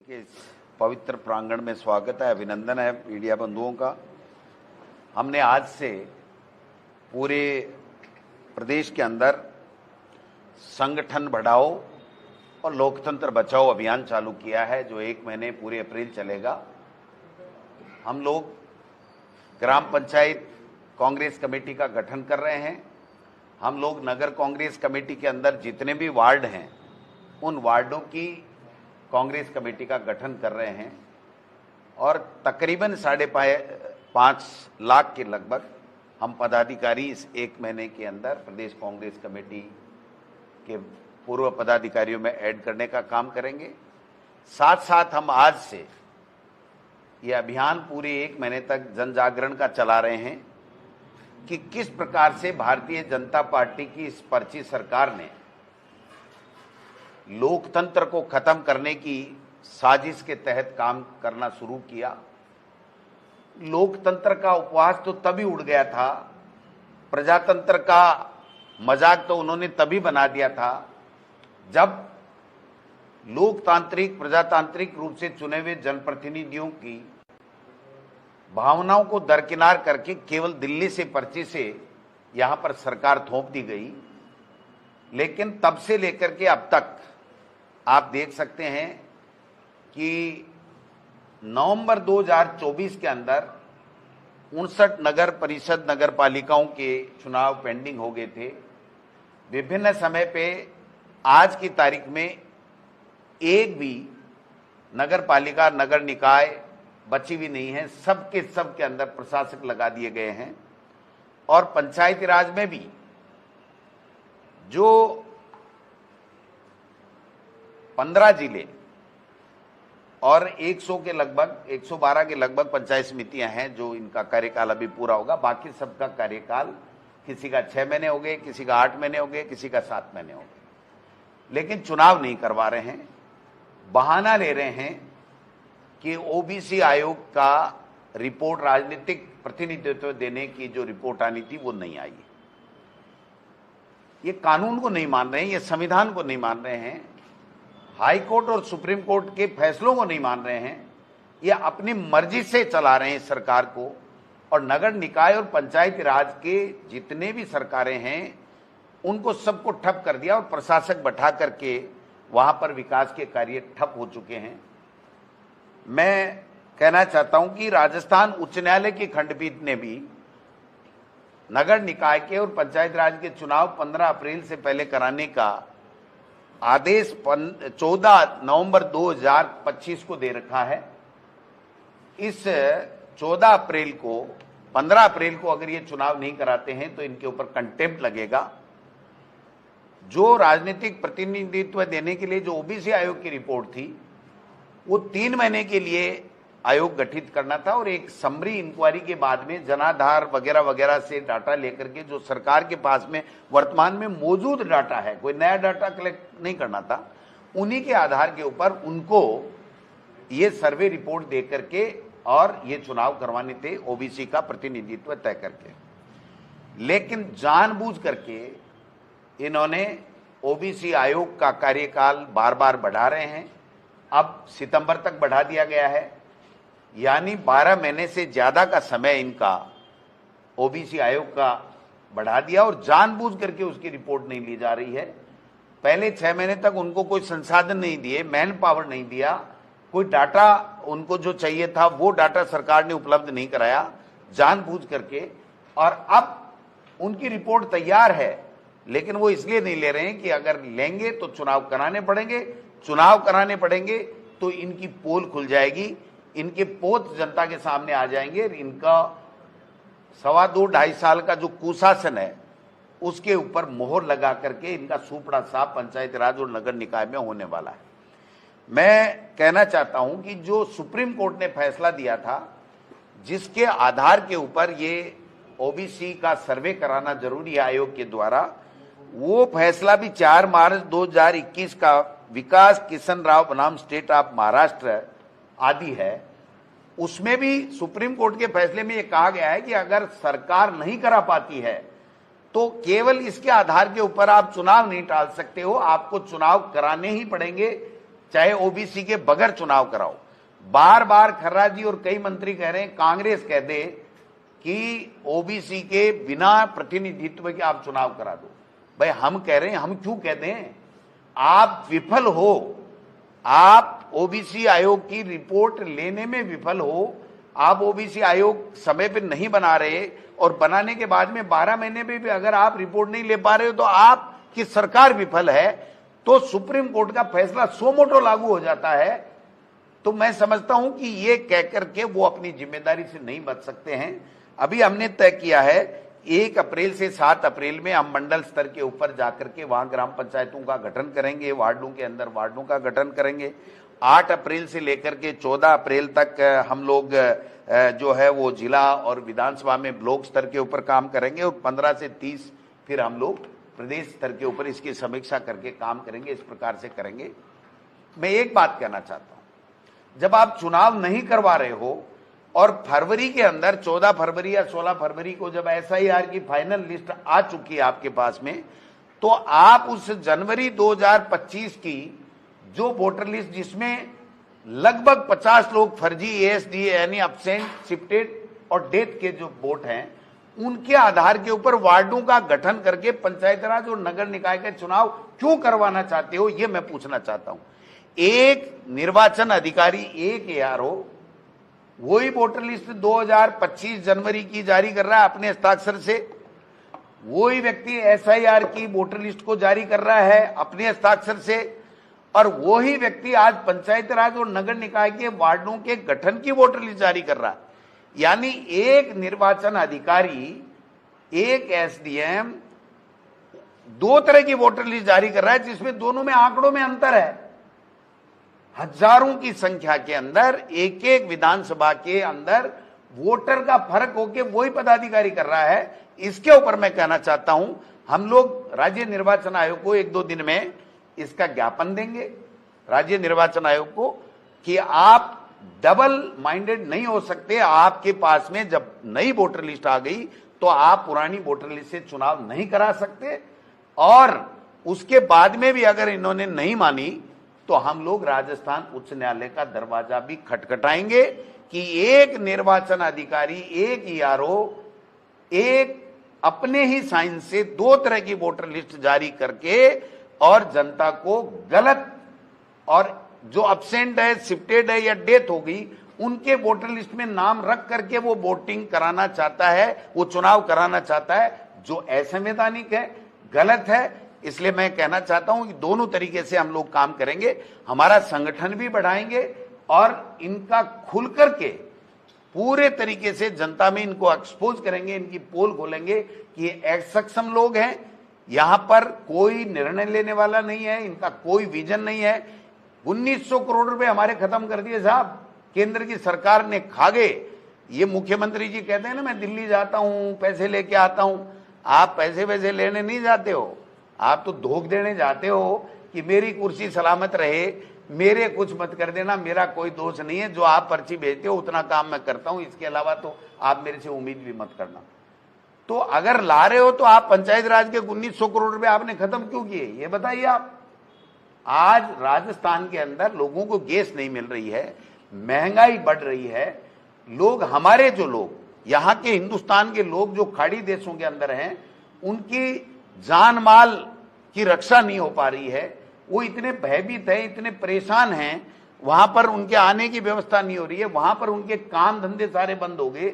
के इस पवित्र प्रांगण में स्वागत है, अभिनंदन है मीडिया बंधुओं का। हमने आज से पूरे प्रदेश के अंदर संगठन बढ़ाओ और लोकतंत्र बचाओ अभियान चालू किया है, जो 1 महीने पूरे अप्रैल चलेगा। हम लोग ग्राम पंचायत कांग्रेस कमेटी का गठन कर रहे हैं। हम लोग नगर कांग्रेस कमेटी के अंदर जितने भी वार्ड हैं उन वार्डों की कांग्रेस कमेटी का गठन कर रहे हैं और तकरीबन 5.5 लाख के लगभग हम पदाधिकारी इस 1 महीने के अंदर प्रदेश कांग्रेस कमेटी के पूर्व पदाधिकारियों में ऐड करने का काम करेंगे। साथ साथ हम आज से ये अभियान पूरे 1 महीने तक जन जागरण का चला रहे हैं कि किस प्रकार से भारतीय जनता पार्टी की इस पर्ची सरकार ने लोकतंत्र को खत्म करने की साजिश के तहत काम करना शुरू किया। लोकतंत्र का उपवास तो तभी उड़ गया था, प्रजातंत्र का मजाक तो उन्होंने तभी बना दिया था जब लोकतांत्रिक प्रजातांत्रिक रूप से चुने हुए जनप्रतिनिधियों की भावनाओं को दरकिनार करके केवल दिल्ली से पर्ची से यहां पर सरकार थोप दी गई। लेकिन तब से लेकर के अब तक आप देख सकते हैं कि नवंबर 2024 के अंदर 59 नगर परिषद नगर पालिकाओं के चुनाव पेंडिंग हो गए थे। विभिन्न समय पे आज की तारीख में एक भी नगर पालिका नगर निकाय बची हुई नहीं है। सबके अंदर प्रशासक लगा दिए गए हैं। और पंचायती राज में भी जो 15 जिले और 100 के लगभग 112 के लगभग पंचायत समितियां हैं जो इनका कार्यकाल अभी पूरा होगा। बाकी सबका कार्यकाल किसी का 6 महीने हो गए, किसी का 8 महीने हो गए, किसी का 7 महीने हो गए, लेकिन चुनाव नहीं करवा रहे हैं। बहाना ले रहे हैं कि ओबीसी आयोग का रिपोर्ट राजनीतिक प्रतिनिधित्व देने की जो रिपोर्ट आनी थी वो नहीं आई। ये कानून को नहीं मान रहे हैं, ये संविधान को नहीं मान रहे हैं, हाई कोर्ट और सुप्रीम कोर्ट के फैसलों को नहीं मान रहे हैं। ये अपनी मर्जी से चला रहे हैं सरकार को। और नगर निकाय और पंचायती राज के जितने भी सरकारें हैं उनको सबको ठप कर दिया और प्रशासक बैठा करके वहां पर विकास के कार्य ठप हो चुके हैं। मैं कहना चाहता हूं कि राजस्थान उच्च न्यायालय की खंडपीठ ने भी नगर निकाय के और पंचायत राज के चुनाव 15 अप्रैल से पहले कराने का आदेश 14 नवंबर 2025 को दे रखा है। इस 14 अप्रैल को 15 अप्रैल को अगर ये चुनाव नहीं कराते हैं तो इनके ऊपर कंटेम्प्ट लगेगा। जो राजनीतिक प्रतिनिधित्व देने के लिए जो ओबीसी आयोग की रिपोर्ट थी वो 3 महीने के लिए आयोग गठित करना था और एक समरी इंक्वायरी के बाद में जनाधार वगैरह वगैरह से डाटा लेकर के जो सरकार के पास में वर्तमान में मौजूद डाटा है, कोई नया डाटा कलेक्ट नहीं करना था, उन्हीं के आधार के ऊपर उनको ये सर्वे रिपोर्ट दे करके और ये चुनाव करवाने थे ओबीसी का प्रतिनिधित्व तय करके। लेकिन जानबूझ करके इन्होंने ओबीसी आयोग का कार्यकाल बार बार बढ़ा रहे हैं। अब सितंबर तक बढ़ा दिया गया है, यानी 12 महीने से ज्यादा का समय इनका ओबीसी आयोग का बढ़ा दिया और जानबूझ करके उसकी रिपोर्ट नहीं ली जा रही है। पहले 6 महीने तक उनको कोई संसाधन नहीं दिए, मैन पावर नहीं दिया, कोई डाटा उनको जो चाहिए था वो डाटा सरकार ने उपलब्ध नहीं कराया जानबूझ करके। और अब उनकी रिपोर्ट तैयार है लेकिन वो इसलिए नहीं ले रहे हैं कि अगर लेंगे तो चुनाव कराने पड़ेंगे, चुनाव कराने पड़ेंगे तो इनकी पोल खुल जाएगी, इनके पोत जनता के सामने आ जाएंगे। इनका 2.25 साल का जो कुशासन है उसके ऊपर मोहर लगा करके इनका सुपड़ा साफ पंचायत राज और नगर निकाय में होने वाला है। मैं कहना चाहता हूं कि जो सुप्रीम कोर्ट ने फैसला दिया था जिसके आधार के ऊपर ये ओबीसी का सर्वे कराना जरूरी है आयोग के द्वारा, वो फैसला भी 4 मार्च 2021 का विकास किशन राव बनाम स्टेट ऑफ महाराष्ट्र आदि है। उसमें भी सुप्रीम कोर्ट के फैसले में यह कहा गया है कि अगर सरकार नहीं करा पाती है तो केवल इसके आधार के ऊपर आप चुनाव नहीं टाल सकते हो, आपको चुनाव कराने ही पड़ेंगे। चाहे ओबीसी के बगैर चुनाव कराओ। बार बार खर्रा जी और कई मंत्री कह रहे हैं कांग्रेस कह दे कि ओबीसी के बिना प्रतिनिधित्व के आप चुनाव करा दो। भाई हम कह रहे हैं, हम क्यों कह दें? आप विफल हो, आप ओबीसी आयोग की रिपोर्ट लेने में विफल हो, आप ओबीसी आयोग समय पर नहीं बना रहे और बनाने के बाद में 12 महीने में भी अगर आप रिपोर्ट नहीं ले पा रहे हो तो आपकी सरकार विफल है, तो सुप्रीम कोर्ट का फैसला सो मोटो लागू हो जाता है। तो मैं समझता हूं कि ये कहकर के वो अपनी जिम्मेदारी से नहीं बच सकते हैं। अभी हमने तय किया है 1 अप्रैल से 7 अप्रैल में हम मंडल स्तर के ऊपर जाकर के वहां ग्राम पंचायतों का गठन करेंगे, वार्डों के अंदर वार्डों का गठन करेंगे। 8 अप्रैल से लेकर के 14 अप्रैल तक हम लोग जो है वो जिला और विधानसभा में ब्लॉक स्तर के ऊपर काम करेंगे और 15 से 30 फिर हम लोग प्रदेश स्तर के ऊपर इसकी समीक्षा करके काम करेंगे। इस प्रकार से करेंगे। मैं एक बात कहना चाहता हूं, जब आप चुनाव नहीं करवा रहे हो और फरवरी के अंदर 14 फरवरी या 16 फरवरी को जब एसआईआर की फाइनल लिस्ट आ चुकी है आपके पास में, तो आप उस जनवरी 2025 की जो वोटर लिस्ट जिसमें लगभग 50 लोग फर्जी एएसडी यानी एब्सेंट, शिफ्टेड और डेथ के जो वोट हैं, उनके आधार के ऊपर वार्डों का गठन करके पंचायत राज और नगर निकाय के चुनाव क्यों करवाना चाहते हो, ये मैं पूछना चाहता हूं। एक निर्वाचन अधिकारी, एक एआरओ वही वोटर लिस्ट 2025 जनवरी की जारी कर रहा है अपने हस्ताक्षर से, वही व्यक्ति एसआईआर की वोटर लिस्ट को जारी कर रहा है अपने हस्ताक्षर से, और वही व्यक्ति आज पंचायत राज और नगर निकाय के वार्डों के गठन की वोटर लिस्ट जारी कर रहा है। यानी एक निर्वाचन अधिकारी, एक एसडीएम 2 तरह की वोटर लिस्ट जारी कर रहा है, जिसमें दोनों में आंकड़ों में अंतर है। हजारों की संख्या के अंदर एक एक विधानसभा के अंदर वोटर का फर्क होकर वही पदाधिकारी कर रहा है। इसके ऊपर मैं कहना चाहता हूं, हम लोग राज्य निर्वाचन आयोग को 1-2 दिन में इसका ज्ञापन देंगे, राज्य निर्वाचन आयोग को, कि आप डबल माइंडेड नहीं हो सकते। आपके पास में जब नई वोटर लिस्ट आ गई तो आप पुरानी वोटर लिस्ट से चुनाव नहीं करा सकते, और उसके बाद में भी अगर इन्होंने नहीं मानी तो हम लोग राजस्थान उच्च न्यायालय का दरवाजा भी खटखटाएंगे कि एक निर्वाचन अधिकारी, एक ईआरओ, एक अपने ही साइन से 2 तरह की वोटर लिस्ट जारी करके और जनता को गलत, और जो अब्सेंट है, शिफ्टेड है या डेथ हो गई, उनके वोटर लिस्ट में नाम रख करके वो वोटिंग कराना चाहता है, वो चुनाव कराना चाहता है, जो असंवैधानिक है, गलत है। इसलिए मैं कहना चाहता हूं कि दोनों तरीके से हम लोग काम करेंगे, हमारा संगठन भी बढ़ाएंगे और इनका खुल करके पूरे तरीके से जनता में इनको एक्सपोज करेंगे, इनकी पोल खोलेंगे कि ये असक्षम लोग हैं, यहां पर कोई निर्णय लेने वाला नहीं है, इनका कोई विजन नहीं है। 1900 करोड़ रुपए हमारे खत्म कर दिए साहब, केंद्र की सरकार ने खा गए। ये मुख्यमंत्री जी कहते हैं ना, मैं दिल्ली जाता हूं, पैसे लेके आता हूं। आप पैसे वैसे लेने नहीं जाते हो, आप तो धोख देने जाते हो कि मेरी कुर्सी सलामत रहे, मेरे कुछ मत कर देना, मेरा कोई दोष नहीं है, जो आप पर्ची भेजते हो उतना काम मैं करता हूं, इसके अलावा तो आप मेरे से उम्मीद भी मत करना। तो अगर ला रहे हो तो आप पंचायत राज के 1900 करोड़ रुपए आपने खत्म क्यों किए, ये बताइए आप। आज राजस्थान के अंदर लोगों को गैस नहीं मिल रही है, महंगाई बढ़ रही है, लोग, हमारे जो लोग यहाँ के हिंदुस्तान के लोग जो खाड़ी देशों के अंदर हैं, उनकी जान माल की रक्षा नहीं हो पा रही है, वो इतने भयभीत हैं, इतने परेशान हैं, वहां पर उनके आने की व्यवस्था नहीं हो रही है, वहां पर उनके काम धंधे सारे बंद हो गए।